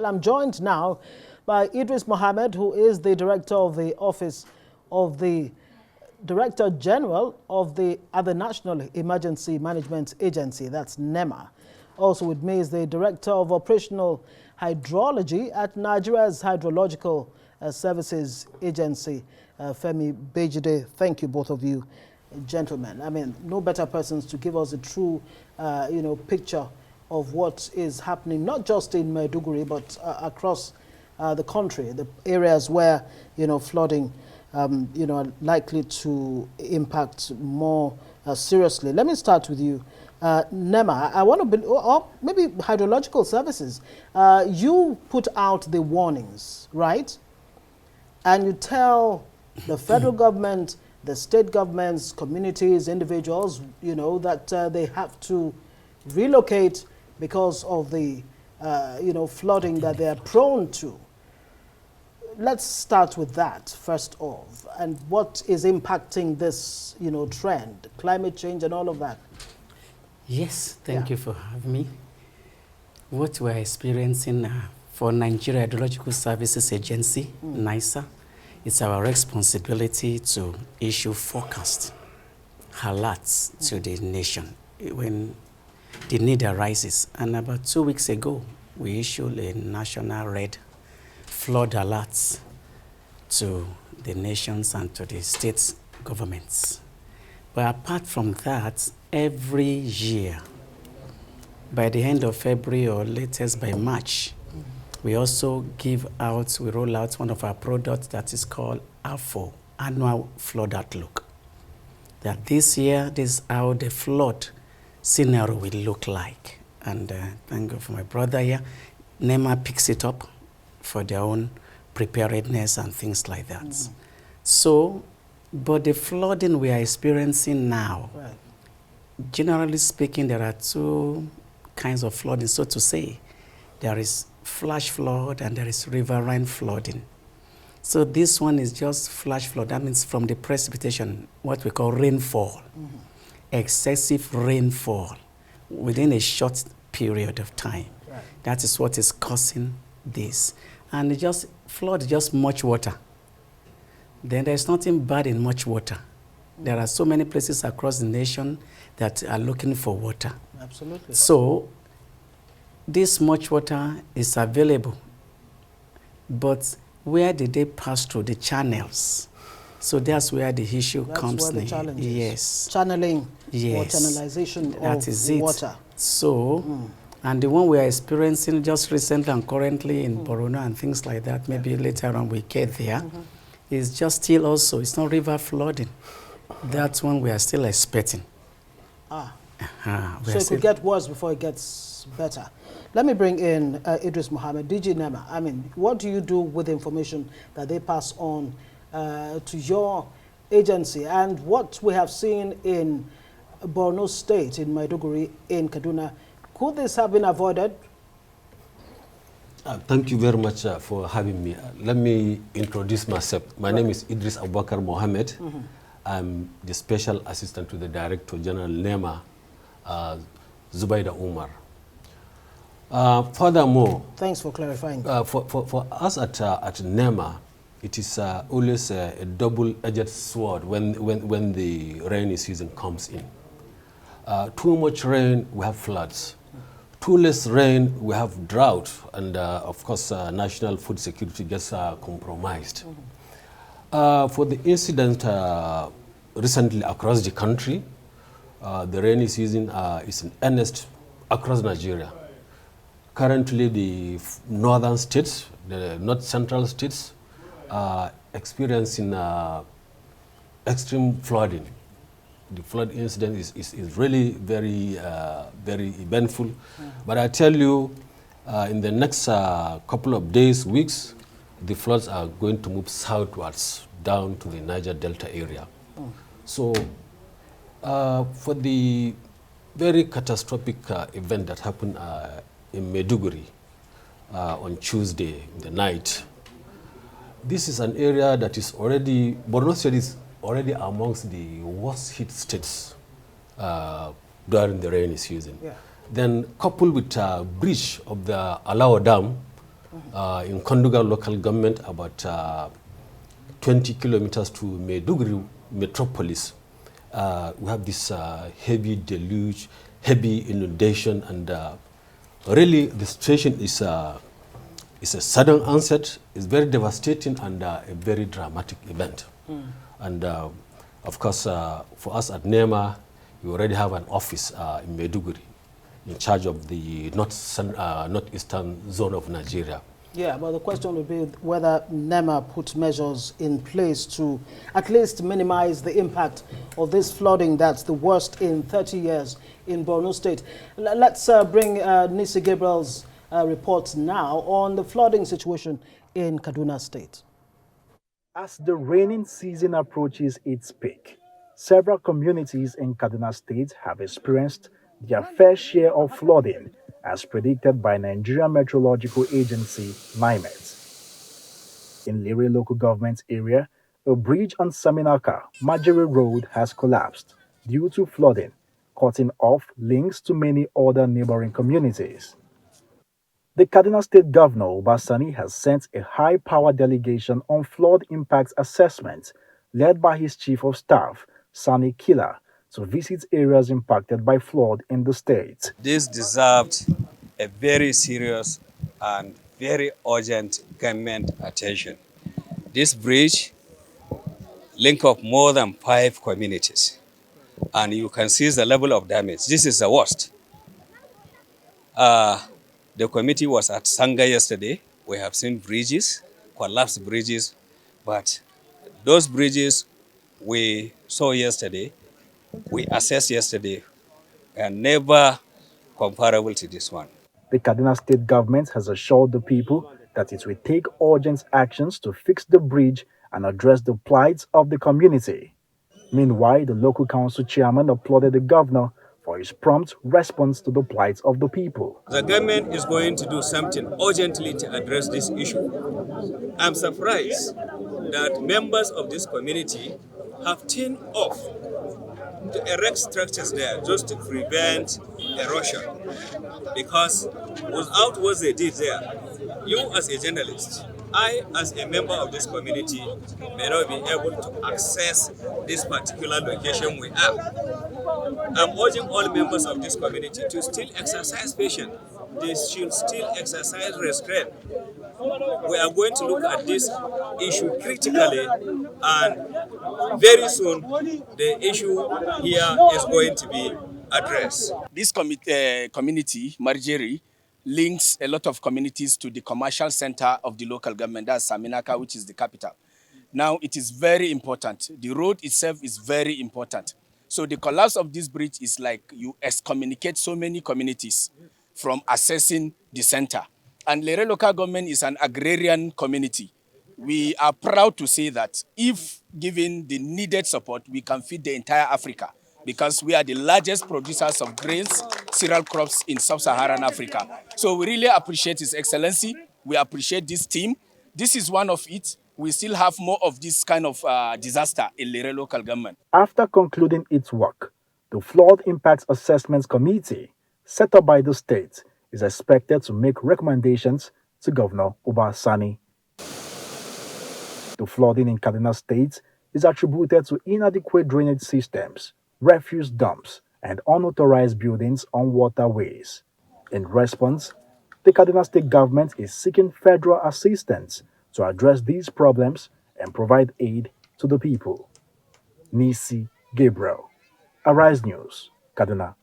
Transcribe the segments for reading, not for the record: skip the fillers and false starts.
Well, I'm joined now by Mohammed, who is the Director of the Office of the Director General of the other National Emergency Management Agency, that's NEMA. Also with me is the Director of Operational Hydrology at Nigeria's Hydrological Services Agency, Femi. Bejide. Thank you, both of you, gentlemen. I mean, no better persons to give us a true, picture of what is happening, not just in Maiduguri, but across the country, the areas where, flooding, are likely to impact more seriously. Let me start with you. NEMA, I want to, or maybe Hydrological Services, you put out the warnings, right? And you tell the federal government, the state governments, communities, individuals, that they have to relocate because of the, flooding that they are prone to. Let's start with that first off. And what is impacting this, trend, climate change and all of that? Yes, thank you for having me. What we're experiencing for Nigeria Hydrological Services Agency, NISA, it's our responsibility to issue forecast alerts to the nation when the need arises. And about 2 weeks ago, we issued a national red flood alerts to the nations and to the state governments. But apart from that, every year, by the end of February or latest by March, we also we roll out one of our products that is called AFO, Annual Flood Outlook. That this year, this is how the flood scenario will look like. And thank God for my brother here. NEMA picks it up for their own preparedness and things like that. So, but the flooding we are experiencing now, generally speaking, there are two kinds of flooding, so to say. There is flash flood and there is riverine flooding. So this one is just flash flood. That means from the precipitation, what we call rainfall, excessive rainfall within a short period of time. That is what is causing this. And flood is just much water. Then there's nothing bad in much water. There are so many places across the nation that are looking for water. Absolutely. So this much water is available, but where did they pass through? The channels. So that's where the issue comes in. That's where the challenge is. Yes. Channeling or Yes. channelization That of is it. water. So, and the one we are experiencing just recently and currently in Borno and things like that, maybe later on we get there, is just still also, it's not river flooding. That's one we are still expecting. So it could get worse before it gets better. Let me bring in Mohammed, DG NEMA. I mean, what do you do with the information that they pass on to your agency? And what we have seen in Borno State, in Maiduguri, in Kaduna, could this have been avoided? Thank you very much for having me. Let me introduce myself. My name is Idris Abubakar Mohammed. I'm the Special Assistant to the Director General NEMA, Zubaida Umar. Furthermore, thanks for clarifying. For us at NEMA, it is always a double-edged sword when the rainy season comes in. Too much rain, we have floods. Too less rain, we have drought, and of course, national food security gets compromised. For the incident recently across the country, the rainy season is in earnest across Nigeria. Currently, the northern states, the north central states, are experiencing extreme flooding. The flood incident is really very eventful. But I tell you, in the next couple of days, weeks, the floods are going to move southwards down to the Niger Delta area. So for the very catastrophic event that happened in Maiduguri on Tuesday in the night, this is an area that is already, Borno State is already amongst the worst hit states during the rainy season. Then coupled with a breach of the Alawa Dam, In Konduga local government, about 20 kilometers to Maiduguri metropolis, we have this heavy deluge, heavy inundation, and really the situation is a sudden onset, it's very devastating, and a very dramatic event. And of course, for us at NEMA, we already have an office in Maiduguri in charge of the northeastern zone of Nigeria. Yeah, but the question would be whether NEMA put measures in place to at least minimize the impact of this flooding that's the worst in 30 years in Borno State. Let's bring Nisi Gabriel's report now on the flooding situation in Kaduna State. As the raining season approaches its peak, several communities in Kaduna State have experienced their fair share of flooding, as predicted by Nigerian Meteorological Agency, NIMET. In Lere local government area, a bridge on Saminaka, Majere Road has collapsed due to flooding, cutting off links to many other neighboring communities. The Kaduna State Governor, Obasani, has sent a high-power delegation on flood impact assessment led by his Chief of Staff, Sani Kila, to visit areas impacted by flood in the state. This deserved a very serious and very urgent government attention. This bridge links up more than 5 communities, and you can see the level of damage. This is the worst. The committee was at Sanga yesterday. We have seen bridges, collapsed bridges, but those bridges we saw yesterday, we assessed yesterday, and never comparable to this one. The Kaduna State government has assured the people that it will take urgent actions to fix the bridge and address the plight of the community. Meanwhile, the local council chairman applauded the governor for his prompt response to the plight of the people. The government is going to do something urgently to address this issue. I'm surprised that members of this community have teamed off to erect structures there just to prevent erosion. Because without what they did there, you as a journalist, I as a member of this community may not be able to access this particular location we are. I'm urging all members of this community to still exercise patience. They should still exercise restraint. We are going to look at this issue critically, and very soon the issue here is going to be addressed. This community, Marjeri, links a lot of communities to the commercial center of the local government, that's Saminaka, which is the capital. Now, it is very important. The road itself is very important. So the collapse of this bridge is like you excommunicate so many communities from accessing the center. And Lere local government is an agrarian community. We are proud to say that if given the needed support, we can feed the entire Africa, because we are the largest producers of grains, cereal crops in sub-Saharan Africa. So we really appreciate His Excellency. We appreciate this team. This is one of it. We still have more of this kind of disaster in Lere local government. After concluding its work, the Flood Impacts Assessment Committee, set up by the state, is expected to make recommendations to Governor Obasani. The flooding in Kaduna State is attributed to inadequate drainage systems, refuse dumps, and unauthorized buildings on waterways. In response, the Kaduna State government is seeking federal assistance to address these problems and provide aid to the people. Nisi Gabriel, Arise News, Kaduna.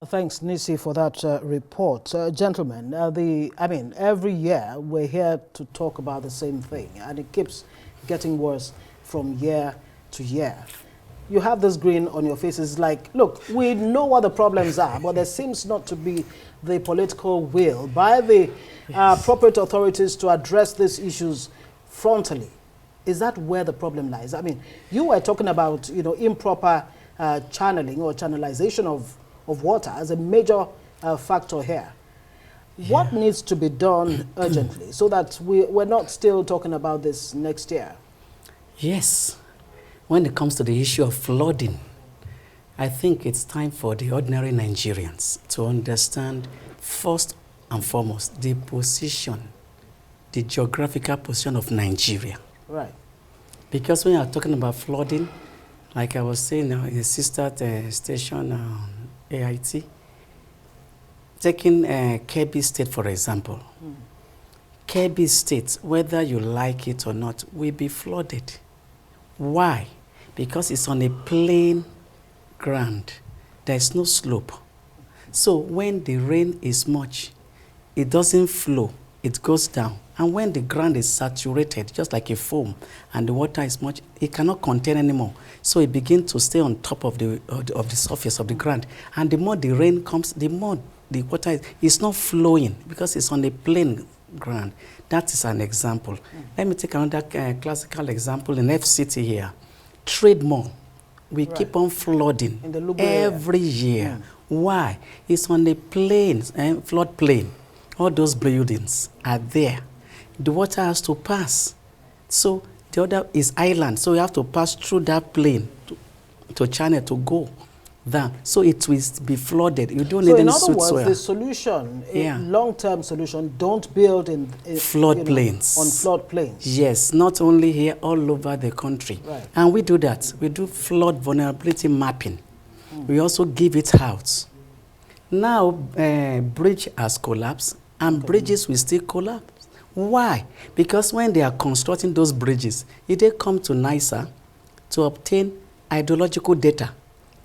Thanks, Nisi, for that report. Gentlemen, every year we're here to talk about the same thing, and it keeps getting worse from year to year. You have this grin on your faces like, look, we know what the problems are, but there seems not to be the political will by the appropriate authorities to address these issues frontally. Is that where the problem lies? I mean, you were talking about, improper channeling or channelization of water as a major factor here. Yeah. What needs to be done urgently so that we're not still talking about this next year? Yes. When it comes to the issue of flooding, I think it's time for the ordinary Nigerians to understand first and foremost, the geographical position of Nigeria. Right. Because when you are talking about flooding, like I was saying now, in the sister station, AIT, taking Kebbi State, for example. Kebbi State, whether you like it or not, will be flooded. Why? Because it's on a plain ground. There is no slope. So when the rain is much, it doesn't flow, it goes down. And when the ground is saturated, just like a foam, and the water is much, it cannot contain anymore. So it begins to stay on top of the surface of the ground. And the more the rain comes, the more the water is not flowing because it's on a plain ground. That is an example. Let me take another classical example in FCT here. Trade Mall. We keep on flooding every year. Why? It's on the plains, flood plain. All those buildings are there. The water has to pass. So the other is island. So you have to pass through that plain to channel to go down. So it will be flooded. You don't need any soil. So in other words, the solution, a long-term solution, don't build in flood plains. On flood plains. Yes, not only here, all over the country. Right. And we do that. We do flood vulnerability mapping. We also give it out. Now, bridge has collapsed, and bridges will still collapse. Why? Because when they are constructing those bridges, they come to NISA to obtain hydrological data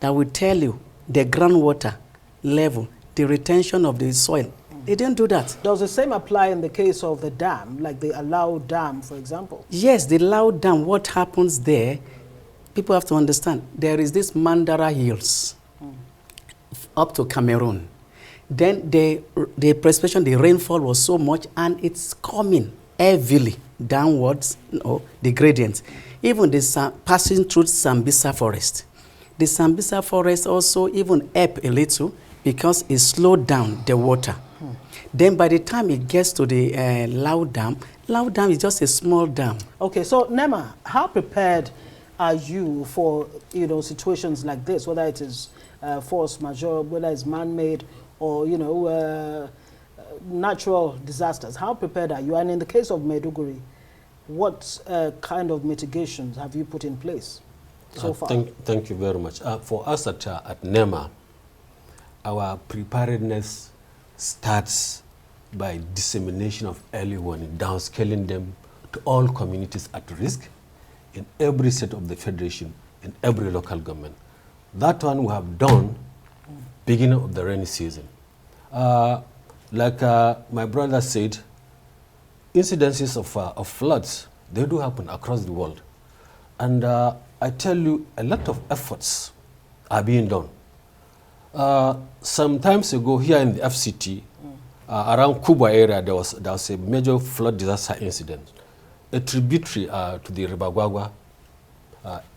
that will tell you the groundwater level, the retention of the soil. They didn't do that. Does the same apply in the case of the dam, like the Alao Dam, for example? Yes, the Alao Dam, what happens there, people have to understand, there is this Mandara Hills up to Cameroon. Then the precipitation, the rainfall was so much, and it's coming heavily downwards, the gradient. Even passing through Sambisa forest. The Sambisa forest also even help a little because it slowed down the water. Then by the time it gets to the Alao Dam is just a small dam. Okay, so NEMA, how prepared are you for situations like this, whether it is force majeure, whether it's man-made, or natural disasters? How prepared are you? And in the case of Maiduguri, what kind of mitigations have you put in place so far? Thank you very much. For us at NEMA, our preparedness starts by dissemination of early warning, downscaling them to all communities at risk in every state of the Federation, in every local government. That one we have done beginning of the rainy season. Like my brother said, incidences of floods, they do happen across the world. And I tell you, a lot of efforts are being done. Some times ago here in the FCT, around Kuba area, there was a major flood disaster incident. A tributary to the Ribagwagwa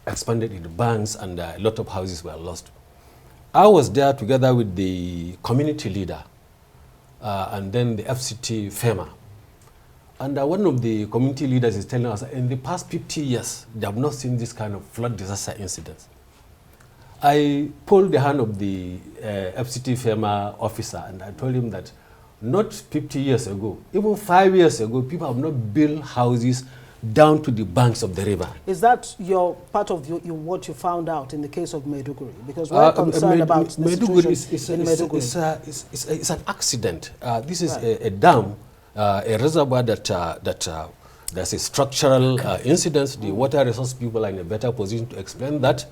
expanded in the banks, and a lot of houses were lost. I was there together with the community leader and then the FCT Femi. And one of the community leaders is telling us, in the past 50 years, they have not seen this kind of flood disaster incidents. I pulled the hand of the FCT Femi officer, and I told him that not 50 years ago, even 5 years ago, people have not built houses down to the banks of the river. Is that part of what you found out in the case of Maiduguri? Because we're concerned about the situation in Maiduguri. It's an accident. This is a dam, a reservoir that there's a structural incident. The water resource people are in a better position to explain that.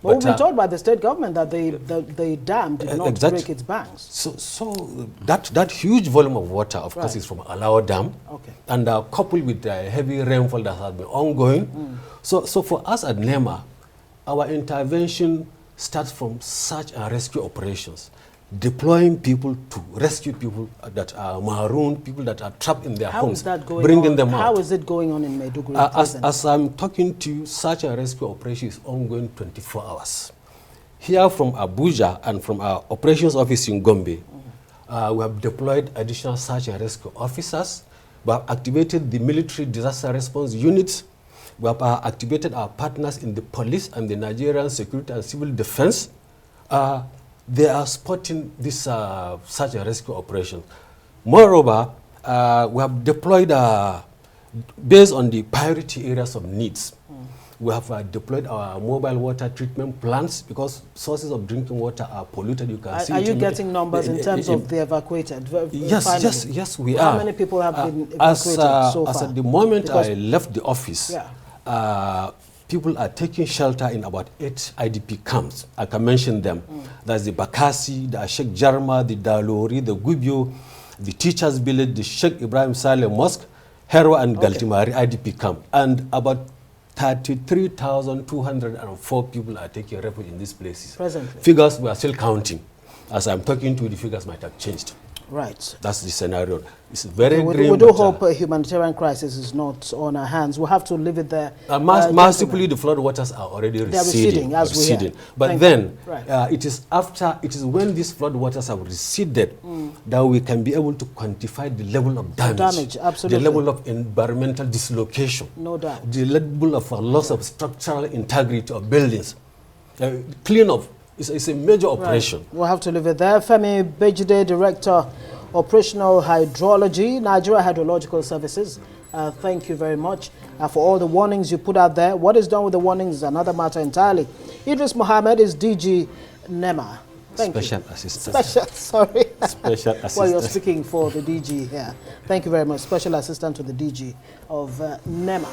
But we've been told by the state government that the dam did not break its banks. So that huge volume of water, of course, is from Alao Dam, and coupled with the heavy rainfall that has been ongoing. So for us at NEMA, our intervention starts from search and rescue operations, deploying people to rescue people that are marooned, people that are trapped in their homes, bringing them out. How is it going on in Maiduguri? As I'm talking to you, search and rescue operation is ongoing 24 hours. Here from Abuja and from our operations office in Gombe, we have deployed additional search and rescue officers. We have activated the military disaster response units. We have activated our partners in the police and the Nigerian security and civil defense. They are supporting this search and rescue operation. Moreover, we have deployed, based on the priority areas of needs, we have deployed our mobile water treatment plants because sources of drinking water are polluted. You can see. Are you getting numbers in terms of the evacuated? Yes, we are. How many people have been evacuated so far? As at the moment I left the office, yeah. People are taking shelter in about 8 IDP camps. I can mention them. That's the Bakassi, the Sheikh Jarma, the Dalori, the Gubio, the Teachers Village, the Sheikh Ibrahim Saleh Mosque, Hero and Galtimari IDP camp. And about 33,204 people are taking refuge in these places. Presently. Figures we are still counting. As I'm talking to you, the figures might have changed. Right. That's the scenario. It's very grim. We do hope a humanitarian crisis is not on our hands. We'll have to leave it there. Mercifully, the flood waters are already receding. But then, it is when these flood waters have receded that we can be able to quantify the level of damage, absolutely. the level of environmental dislocation, no doubt, the level of loss of structural integrity of buildings. Clean up. It's a major operation. Right. We'll have to leave it there. Femi Bejide, Director, Operational Hydrology, Nigeria Hydrological Services. Thank you very much for all the warnings you put out there. What is done with the warnings is another matter entirely. Mohammed is DG NEMA. Special assistant. Special assistant. Well, you're speaking for the DG here. Thank you very much. Special assistant to the DG of NEMA.